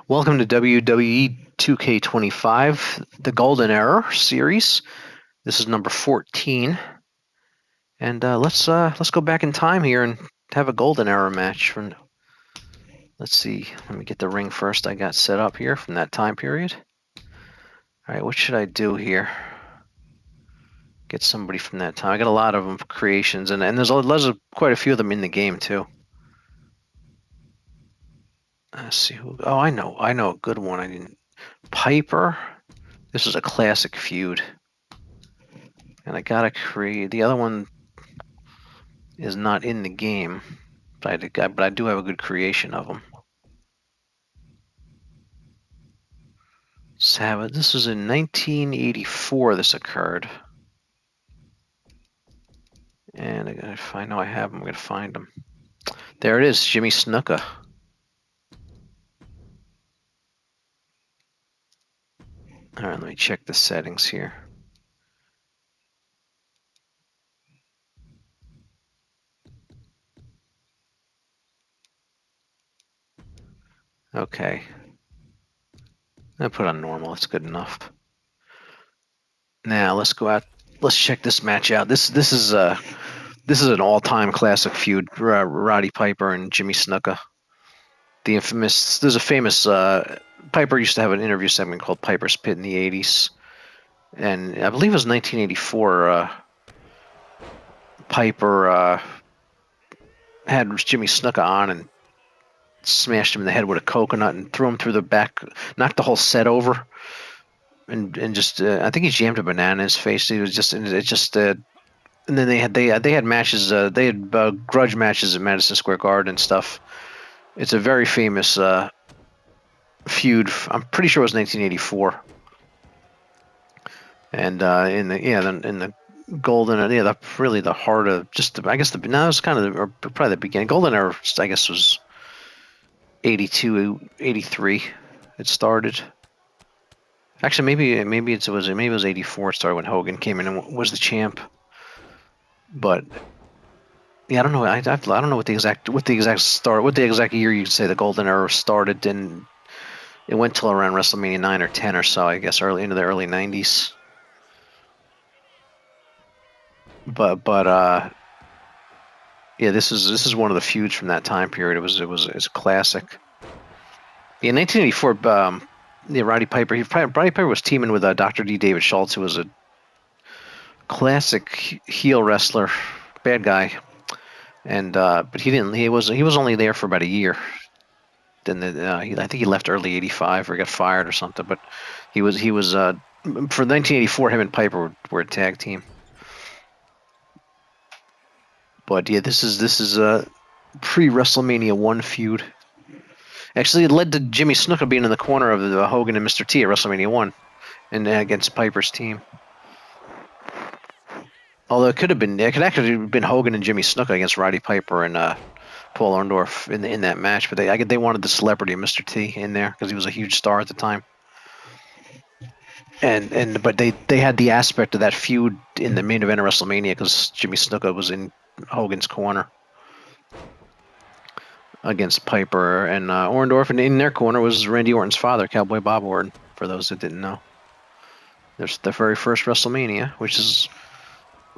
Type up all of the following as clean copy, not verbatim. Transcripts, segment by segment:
Welcome to WWE2K25, the Golden Era series. This is number 14, and let's go back in time here and have a Golden Era match. Let's see, let me get the ring first. I got set up here from that time period. All right, what should I do here? Get somebody from that time. I got a lot of them creations, and there's quite a few of them in the game too. Let's see who. Oh, I know a good one. I didn't. Piper. This is a classic feud. And I gotta create the other one is not in the game, but I do have a good creation of them. Savage. This was in 1984. This occurred, and if I know I have them, I'm gonna find them. There it is, Jimmy Snuka. All right, let me check the settings here. Okay. I put on normal. It's good enough. Now let's go out. Let's check this match out. This is an all-time classic feud. Roddy Piper and Jimmy Snuka. The infamous. There's a famous. Piper used to have an interview segment called Piper's Pit in the '80s, and I believe it was 1984. Piper had Jimmy Snuka on and smashed him in the head with a coconut and threw him through the back, knocked the whole set over, and just I think he jammed a banana in his face. He was just and then they had matches. They had grudge matches at Madison Square Garden and stuff. It's a very famous feud. I'm pretty sure it was 1984. And in the Golden, really the heart of I guess it was kind of probably the beginning. Golden Era, I guess, was 82, 83. It started. Actually, maybe it was 84. It started when Hogan came in and was the champ. But yeah, I don't know. I don't know what the exact year you'd say the Golden Era started, and it went till around WrestleMania 9 or 10 or so, I guess, into the early 90s. But yeah, this is one of the feuds from that time period. It's a classic. In 1984, Roddy Piper was teaming with Dr. D. David Schultz, who was a classic heel wrestler, bad guy, and but he was only there for about a year. Then I think he left early '85 or got fired or something. But he was for 1984. Him and Piper were a tag team. But yeah, this is a pre-WrestleMania 1 feud. Actually, it led to Jimmy Snuka being in the corner of the Hogan and Mr. T at WrestleMania 1, and against Piper's team. Although it could actually have been Hogan and Jimmy Snuka against Roddy Piper and Paul Orndorff in that match. But they wanted the celebrity Mr. T in there because he was a huge star at the time. But they had the aspect of that feud in the main event of WrestleMania because Jimmy Snuka was in Hogan's corner against Piper and Orndorff, and in their corner was Randy Orton's father, Cowboy Bob Orton, for those that didn't know. There's the very first WrestleMania, which is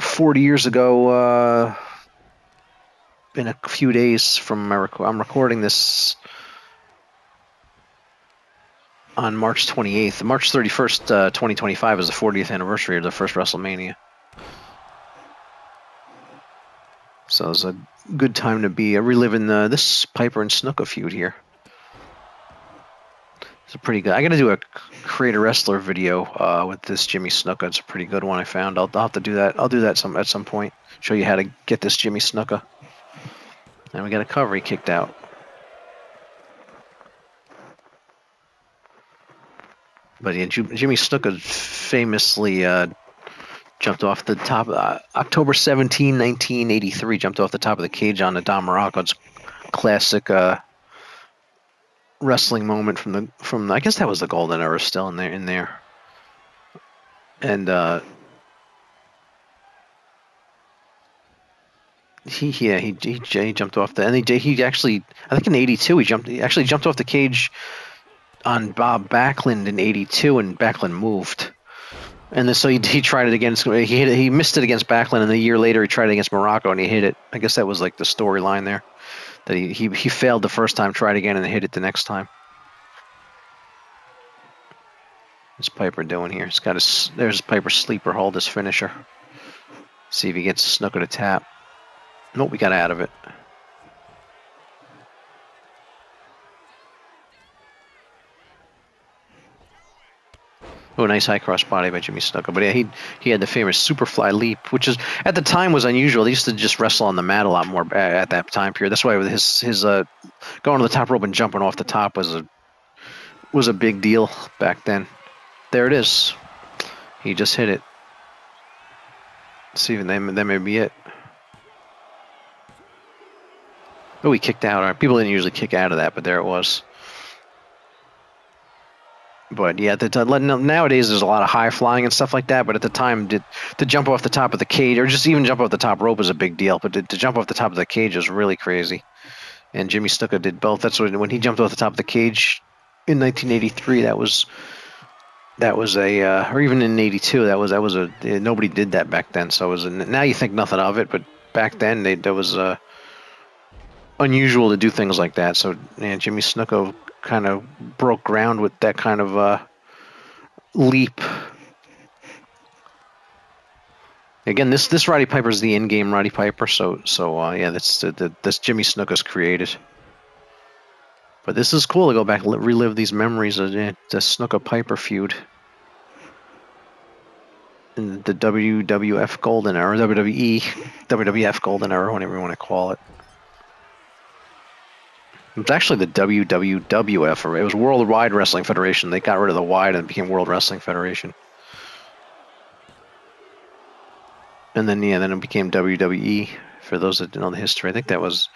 40 years ago in a few days from I'm recording this on March 28th. March 31st, 2025 is the 40th anniversary of the first WrestleMania. So it's a good time to be reliving this Piper and Snuka feud here. It's a pretty good. I got to do a create a wrestler video with this Jimmy Snuka. It's a pretty good one I found. I'll have to do that. I'll do that at some point. Show you how to get this Jimmy Snuka. And we got a cover he kicked out. But yeah, Jimmy Snuka famously jumped off the top. October 17, 1983, jumped off the top of the cage on the Don Morocco's classic wrestling moment from I guess that was the Golden Era still in there. And he jumped off the, and he actually, I think in '82 he jumped off the cage on Bob Backlund in '82, and Backlund moved. And then, so he tried it against, he missed it against Backlund, and a year later he tried it against Morocco and he hit it. I guess that was like the storyline there, that he failed the first time, tried again, and hit it the next time. What's Piper doing here? He's got there's Piper sleeper hold, his finisher. See if he gets Snuka to tap. Nope, we got out of it. Oh, nice high cross body by Jimmy Snuka. But yeah, he had the famous Superfly leap, which is at the time was unusual. They used to just wrestle on the mat a lot more at that time period. That's why his going to the top rope and jumping off the top was a big deal back then. There it is. He just hit it. Let's see, that may be it. Oh, he kicked out. Right, people didn't usually kick out of that, but there it was. But yeah, nowadays there's a lot of high flying and stuff like that. But at the time, to jump off the top of the cage, or just even jump off the top rope, is a big deal. But to jump off the top of the cage is really crazy. And Jimmy Snuka did both. That's when he jumped off the top of the cage in 1983. That was a, or even in '82. That was a. Nobody did that back then. So it was. Now you think nothing of it, but back then that was unusual to do things like that. So yeah, Jimmy Snuka kind of broke ground with that kind of leap. Again, this Roddy Piper is the in-game Roddy Piper, so yeah, that's Jimmy Snuka's created. But this is cool to go back and relive these memories of the Snuka Piper feud in the WWF Golden Era, WWF Golden Era, whatever you want to call it. It was actually the WWF. It was Worldwide Wrestling Federation. They got rid of the wide and it became World Wrestling Federation. And then then it became WWE. For those that know the history, I think that was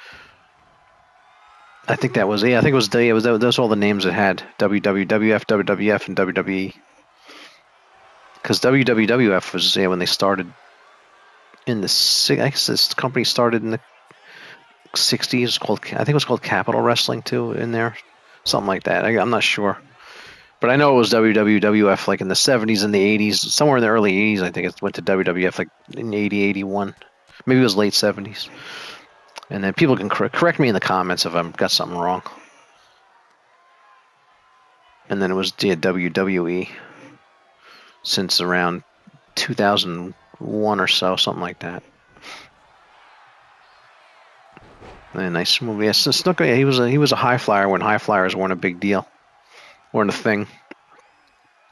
those all the names it had: WWF, WWF, and WWE. Because WWF was when they started in the I guess this company started in the '60s. I think it was called Capital Wrestling too in there, something like that. I'm not sure, but I know it was WWF like in the '70s and the '80s, somewhere in the early '80s. I think it went to WWF like in '80, '81, maybe it was late '70s. And then people can correct me in the comments if I've got something wrong. And then it was WWE since around 2001 or so, something like that. And nice movie. Yeah, Snuka, yeah, he was a high flyer when high flyers weren't a big deal, weren't a thing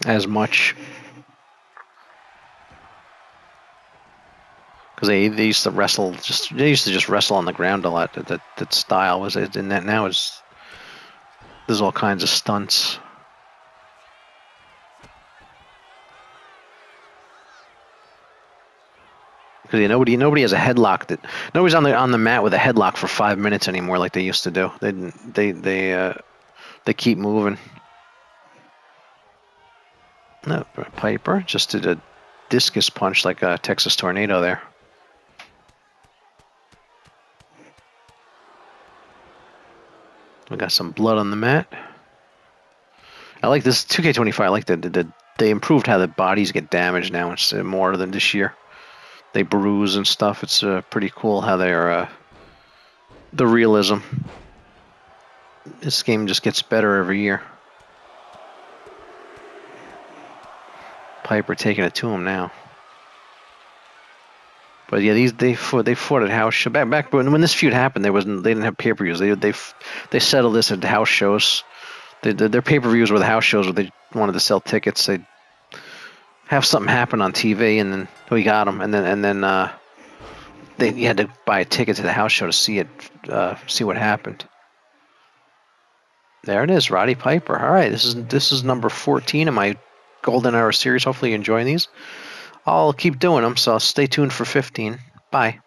as much. Because they used to wrestle just wrestle on the ground a lot. That style was it, and that now there's all kinds of stunts. Because nobody has a headlock nobody's on the mat with a headlock for 5 minutes anymore like they used to do. They keep moving. No, Piper just did a discus punch like a Texas Tornado there. We got some blood on the mat. I like this 2K25. I like that they improved how the bodies get damaged now. It's more than this year. They bruise and stuff. It's pretty cool how they're the realism. This game just gets better every year. Piper taking it to him now. But yeah, they fought at house show back when this feud happened. They didn't have pay-per-views. They settled this at house shows. Their pay-per-views were the house shows where they wanted to sell tickets. They'd have something happen on TV, and then we got them, and then you had to buy a ticket to the house show to see it, see what happened. There it is, Roddy Piper. All right, this is number 14 in my Golden Era series. Hopefully you're enjoying these. I'll keep doing them, so stay tuned for 15. Bye.